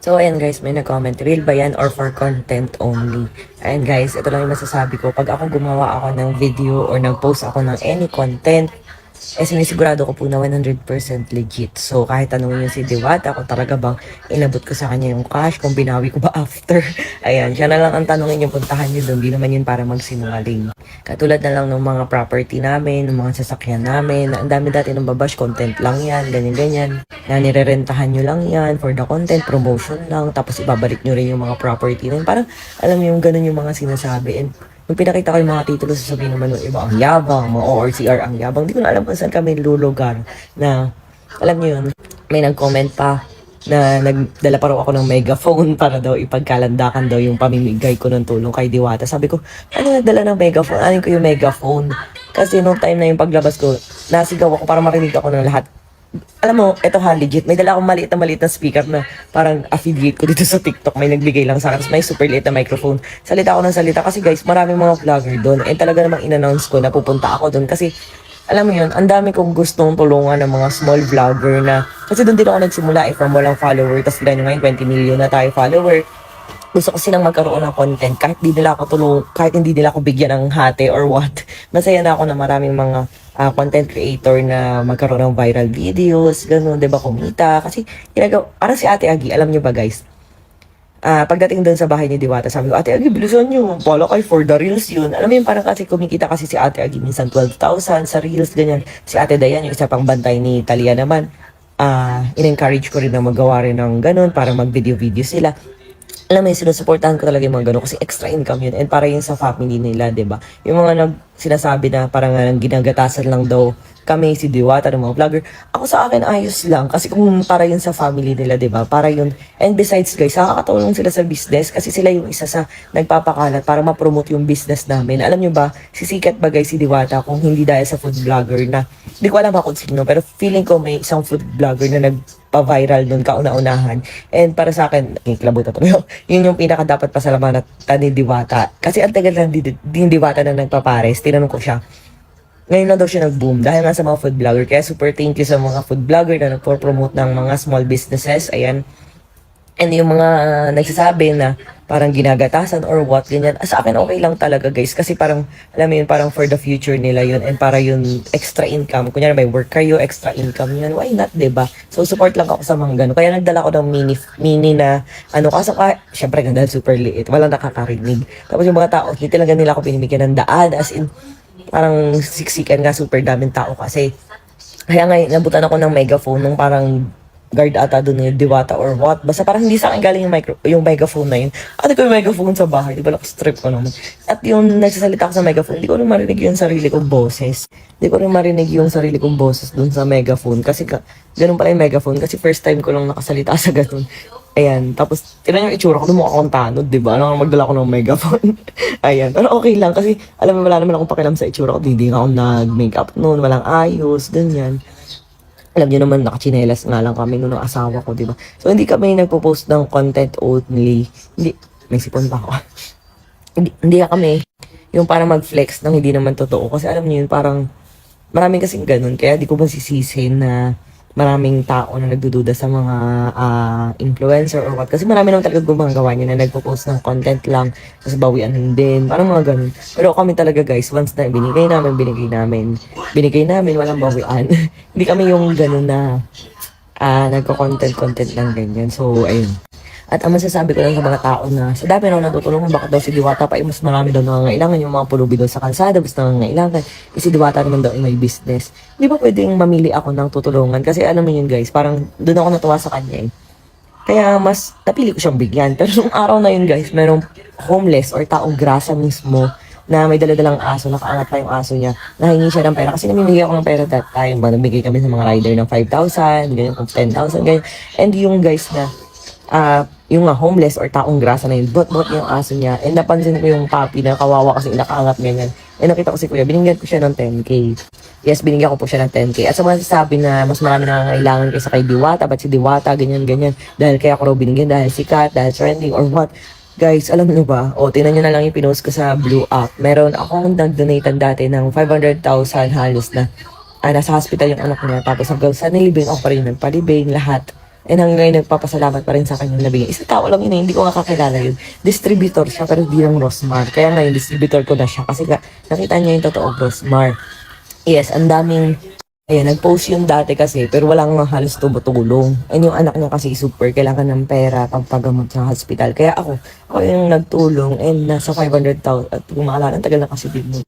So, ayan guys, may nag-comment, real ba yan or for content only? Ayan guys, ito lang yung masasabi ko. Pag ako gumawa ako ng video or nag-post ako ng any content, sinisigurado ko po na 100% legit. So, kahit tanongin niyo si Diwata kung talaga bang inabot ko sa kanya yung cash, kung binawi ko ba after. Ayan, siya na lang ang tanongin niyo, puntahan niyo doon. Di naman yun para magsinungaling. Katulad na lang ng mga property namin, ng mga sasakyan namin. Ang dami dati ng babash, content lang yan, ganyan-ganyan. Na nirerentahan nyo lang yan for the content, promotion lang. Tapos ibabalik nyo rin yung mga property na yun. Parang, alam mo yung ganun yung mga sinasabi. And nung pinakita ko yung mga titulo, sasabihin naman ng iba, ang yabang, mga ORCR ang yabang. Di ko na alam kung saan kami lulugar na, alam niyo yun, may nag-comment pa na nagdala pa raw ako ng megaphone para daw ipagkalandakan daw yung pamimigay ko ng tulong kay Diwata. Sabi ko, ano nagdala ng megaphone? Anin ko yung megaphone? Kasi nung time na yung paglabas ko, nasigaw ako para marinig ako ng lahat. Alam mo, eto ha, legit. May dala akong maliit na speaker na parang affiliate ko dito sa TikTok. May nagbigay lang sa akin. Tapos may super liit na microphone. Salita ako ng salita kasi guys, maraming mga vlogger doon. And talaga namang in-announce ko na pupunta ako doon. Kasi, alam mo yun, ang dami kong gustong tulungan ng mga small vlogger na, kasi doon din ako nagsimula from walang follower. Tapos ganyan ngayon, 20 million na tayo follower. Gusto ko silang magkaroon ng content kahit hindi nila ako kahit hindi nila ako bigyan ng hati or what. Masaya na ako na maraming mga content creator na magkaroon ng viral videos, ganun, 'di ba, kumita. Kasi parang si Ate Agi, alam niyo ba guys? Pagdating doon sa bahay ni Diwata, sabi ko, Ate Agi, bilisan niyo. Pala kay for the reels yun. Alam mo yun, parang kasi kumikita kasi si Ate Agi minsan 12,000 sa reels, ganyan. Si Ate Dayan, yung isa pang bantay ni Talia naman, in-encourage ko rin na magawa rin ng ganun para mag-video-video sila. Alam mo yun, sinusuportahan ko talaga yung mga ganun kasi extra income yun and para yun sa family nila, ba diba? Yung mga sinasabi na parang ginagatasan lang daw kami, si Diwata, ng mga vlogger. Ako sa akin, ayos lang. Kasi kung para yun sa family nila, diba? Para yun. And besides, guys, nakakatulong sila sa business kasi sila yung isa sa nagpapakalat para ma-promote yung business namin. Alam nyo ba, sisikat ba guys si Diwata kung hindi dahil sa food vlogger na, hindi ko alam kung sino, pero feeling ko may isang food vlogger na nagpa-viral nun kauna-unahan. And para sa akin, kiklabutan to. Yun yung pinaka dapat pasalamatan ni Diwata. Kasi ang tagal lang din Diwata na nagpapares. Tinanong ko siya. Ngayon lang daw siya nag-boom dahil nga sa mga food vlogger. Kaya super thank you sa mga food vlogger na nagpo-promote ng mga small businesses. Ayan. And yung mga nagsasabi na parang ginagatasan or what, ganyan. Sa akin okay lang talaga guys. Kasi parang, alam mo yun, parang for the future nila yun. And para yun extra income. Kunyari may work kayo, extra income yun. Why not, diba? So support lang ako sa mga gano'n. Kaya nagdala ko ng mini na, kaso syempre ganda, super liit. Walang nakakarinig. Tapos yung mga tao, hindi talaga nila ako binibigyan ng daan. As in, parang siksikan nga, super daming tao kasi. Kaya nga, nabutan ako ng megaphone nung parang guard ata doon ni Diwata or what. Basta parang hindi sa akin galing yung megaphone na yun. Ate ko yung megaphone sa bahay, di ba strip ko naman. At yung nagsasalita ko sa megaphone, di ko rin marinig yung sarili kong boses. Di ko rin marinig yung sarili kong boses doon sa megaphone. Kasi ganun pala yung megaphone. Kasi first time ko lang nakasalita sa ganun. Ayan, tapos, tinan yung itsura ko, mukha akong tanod, di ba? Magdala ko ng megaphone. Ayan, pero okay lang, kasi, alam mo, wala naman akong pakialam sa itsura ko, hindi nga ako nag-makeup noon, walang ayos, ganyan. Alam niyo naman, nakachinelas nga lang kami noon ng asawa ko, di ba? So, hindi kami nagpo-post ng content only. Hindi, may sipon pa ako. hindi kami, yung parang mag-flex ng hindi naman totoo. Kasi alam niyo yun, parang, maraming kasing ganun, kaya di ko masisisihin na maraming tao na nagdududa sa mga influencer or what. Kasi marami naman talaga gumagawa niya na nagpo-post ng content lang, tapos bawian din, parang mga ganun. Pero kami talaga guys, once na binigay namin, walang bawian. Hindi kami yung ganun na nagko-content lang ganyan. So, ayun. At ang masasabi ko lang sa mga tao na sa dami na natutulungan, bakit daw si Diwata pa, mas marami daw nangangailangan yung mga pulubi doon sa kalsada, mas nangangailangan. Si Diwata naman daw ay may business. Di ba pwedeng mamili ako ng tutulungan? Kasi alam mo yun guys, parang doon ako natuwa sa kanya eh. Kaya mas napili ko siyang bigyan. Pero nung araw na yun guys, merong homeless or taong grasa mismo na may daladalang aso, nakaangat pa yung aso niya, nahingi siya ng pera. Kasi namimigay ako ng pera that time. Nabigay kami sa mga rider ng 5,000, ganyan, 10,000, ganyan. And yung guys na yung homeless or taong grasa na yun, bot-bot yung aso niya. And napansin ko yung puppy na kawawa kasi nakaangat ganyan. And nakita ko si kuya, binigyan ko siya ng 10K. Yes, binigyan ko po siya ng 10K. At sa mga sasabi na mas marami nangangailangan kaysa kay Diwata, ba't si Diwata, ganyan. Dahil kaya ko raw binigyan, dahil sikat, dahil trending, or what. Guys, alam niyo ba? Tingnan niyo na lang yung pinost ko sa Blue App. Meron akong nag-donatean dati ng 500,000 halos na nasa hospital yung anak niya. Tapos hanggang sa nilibing ako pa rin nagpalibing, lahat. And hanggang ngayon, nagpapasalamat pa rin sa akin yung nabigay. Isang tao lang yun, hindi ko nga kakilala yun. Distributor siya, pero di ng Rosmar. Kaya ngayon, distributor ko na siya. Kasi nakita niya yung totoong Rosmar. Yes, ang daming, ayan, nag-post yun dati kasi, pero walang halos tumutulong. And yung anak niya kasi super, kailangan ng pera pagpagamot sa hospital. Kaya ako yung nagtulong and nasa 500,000 at kung maalala, ang tagal na kasi din mo.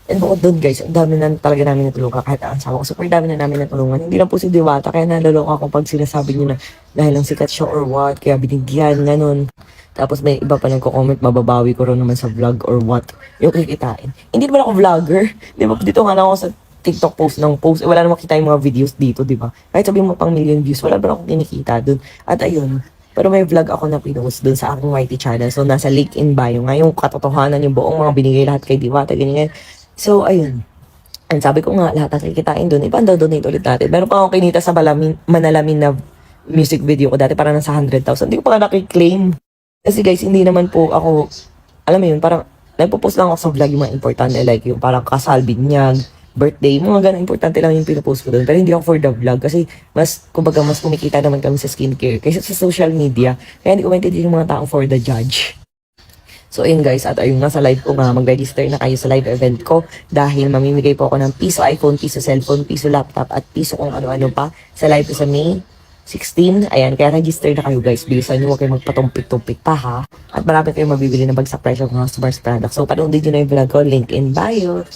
And bukod doon guys, ang dami na talaga namin natulungan kahit ang asawa ko. Super dami na namin natulungan. Hindi lang po si Diwata, kaya naloloka ako pag sinasabi niyo na dahil lang sikat siya or what, kaya binigyan, ganun. Tapos may iba pa nagko-comment, mababawi ko rin naman sa vlog or what, yung kikitain. Hindi naman ako vlogger. Di ba, dito nga lang ako sa TikTok post, wala namang kita yung mga videos dito, di ba? Kahit sabihin mo pang million views, wala ba akong kinikita dun. At ayun, pero may vlog ako na pinost dun sa aking YT channel. So, nasa link in bio nga yung katotohanan, yung buong mga binigay lahat kay Diwata, ganyan. So, ayun. And sabi ko nga, lahat ng kikitain dun, ipanda-donate ulit natin. Meron pa akong kinita sa manalamin na music video ko dati, parang nasa 100,000. Hindi ko pa nakiklaim. Kasi guys, hindi naman po ako, alam mo yun, parang nagpo-post lang ako sa vlog yung mga importante, like yung parang kasal, binyag, birthday, mga ganun, importante lang yung pinopost ko doon. Pero hindi ako for the vlog kasi kumbaga, mas kumikita naman kami sa skincare kaysa sa social media. Kaya hindi ko maintindihan yung mga tao for the judge. So, ayun guys, at ayun nga sa live ko nga, mag-register na kayo sa live event ko dahil mamimigay po ako ng piso iPhone, piso cellphone, piso laptop, at piso kung ano-ano pa sa live ko sa May 16. Ayan, kaya register na kayo guys. Bilisan nyo, huwag kayo magpatumpik-tumpik pa ha. At marami kayong mabibili ng bagsak presyo ng Customers product. So, panoodin nyo na yung vlog ko, link in bio.